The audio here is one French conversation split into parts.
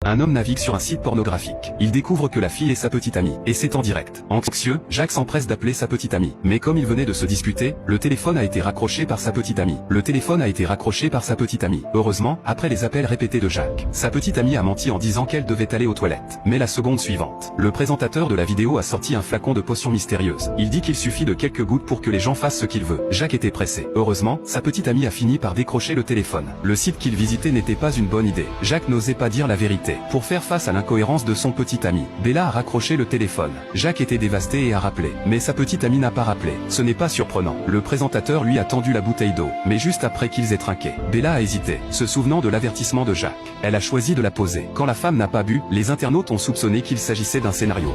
Un homme navigue sur un site pornographique. Il découvre que la fille est sa petite amie, et c'est en direct. Anxieux, Jacques s'empresse d'appeler sa petite amie. Mais comme il venait de se disputer, le téléphone a été raccroché par sa petite amie. Heureusement, après les appels répétés de Jacques, sa petite amie a menti en disant qu'elle devait aller aux toilettes. Mais la seconde suivante, le présentateur de la vidéo a sorti un flacon de potion mystérieuse. Il dit qu'il suffit de quelques gouttes pour que les gens fassent ce qu'il veut. Jacques était pressé. Heureusement, sa petite amie a fini par décrocher le téléphone. Le site qu'il visitait n'était pas une bonne idée. Jacques n'osait pas dire la vérité. Pour faire face à l'incohérence de son petit ami, Bella a raccroché le téléphone. Jacques était dévasté et a rappelé. Mais sa petite amie n'a pas rappelé. Ce n'est pas surprenant. Le présentateur lui a tendu la bouteille d'eau. Mais juste après qu'ils aient trinqué, Bella a hésité, se souvenant de l'avertissement de Jacques. Elle a choisi de la poser. Quand la femme n'a pas bu, les internautes ont soupçonné qu'il s'agissait d'un scénario.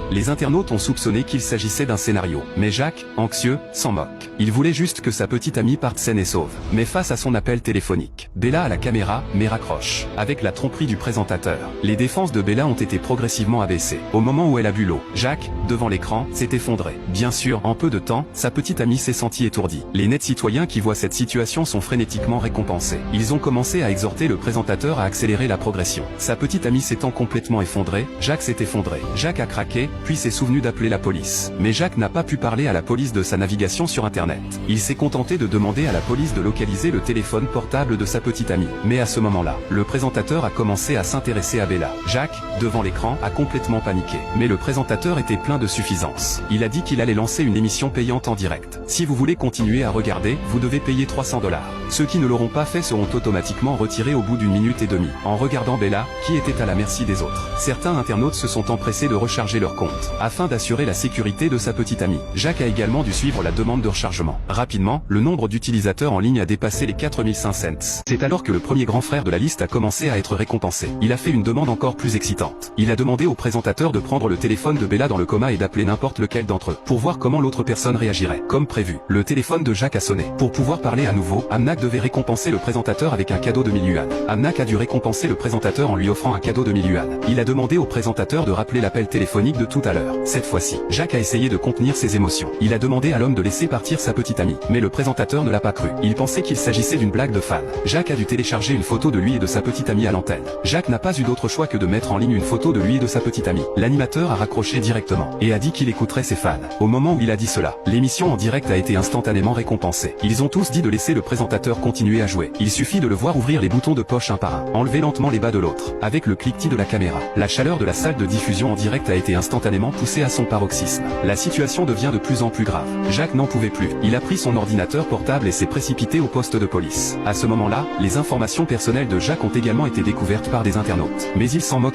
Mais Jacques, anxieux, s'en moque. Il voulait juste que sa petite amie parte saine et sauve. Mais face à son appel téléphonique, Bella a la caméra, mais raccroche. Avec la tromperie du présentateur, les défenses de Bella ont été progressivement abaissées. Au moment où elle a bu l'eau, Jacques, devant l'écran, s'est effondré. Bien sûr, en peu de temps, sa petite amie s'est sentie étourdie. Les nets citoyens qui voient cette situation sont frénétiquement récompensés. Ils ont commencé à exhorter le présentateur à accélérer la progression. Sa petite amie s'étant complètement effondrée, Jacques s'est effondré. Jacques a craqué, puis s'est souvenu d'appeler la police. Mais Jacques n'a pas pu parler à la police de sa navigation sur Internet. Il s'est contenté de demander à la police de localiser le téléphone portable de sa petite amie. Mais à ce moment-là, le présentateur a commencé à s'intéresser à Bella. Jacques, devant l'écran, a complètement paniqué. Mais le présentateur était plein de suffisance. Il a dit qu'il allait lancer une émission payante en direct. Si vous voulez continuer à regarder, vous devez payer 300 $. Ceux qui ne l'auront pas fait seront automatiquement retirés au bout d'1 minute et demie. En regardant Bella, qui était à la merci des autres, certains internautes se sont empressés de recharger leur compte, afin d'assurer la sécurité de sa petite amie. Jacques a également dû suivre la demande de rechargement. Rapidement, le nombre d'utilisateurs en ligne a dépassé les 4500. C'est alors que le premier grand frère de la liste a commencé à être récompensé. Il a fait une demande encore plus excitante. Il a demandé au présentateur de prendre le téléphone de Bella dans le coma et d'appeler n'importe lequel d'entre eux, pour voir comment l'autre personne réagirait. Comme prévu, le téléphone de Jacques a sonné. Pour pouvoir parler à nouveau, Amnak devait récompenser le présentateur avec un cadeau de 1000 yuan. Amnak a dû récompenser le présentateur en lui offrant un cadeau de 1000 yuan. Il a demandé au présentateur de rappeler l'appel téléphonique de tout à l'heure. Cette fois-ci, Jacques a essayé de contenir ses émotions. Il a demandé à l'homme de laisser partir sa petite amie. Mais le présentateur ne l'a pas cru. Il pensait qu'il s'agissait d'une blague de fan. Jacques a dû télécharger une photo de lui et de sa petite amie à l'antenne. Jacques n'a pas eu d'autre choix que de mettre en ligne une photo de lui et de sa petite amie. L'animateur a raccroché directement et a dit qu'il écouterait ses fans. Au moment où il a dit cela, l'émission en direct a été instantanément récompensée. Ils ont tous dit de laisser le présentateur continuer à jouer. Il suffit de le voir ouvrir les boutons de poche un par un, enlever lentement les bas de l'autre, avec le cliquetis de la caméra. La chaleur de la salle de diffusion en direct a été instantanément poussée à son paroxysme. La situation devient de plus en plus grave. Jacques n'en pouvait plus. Il a pris son ordinateur portable et s'est précipité au poste de police. À ce moment-là, les informations personnelles de Jacques ont également été découvertes par des internautes. Mais il s'en moque.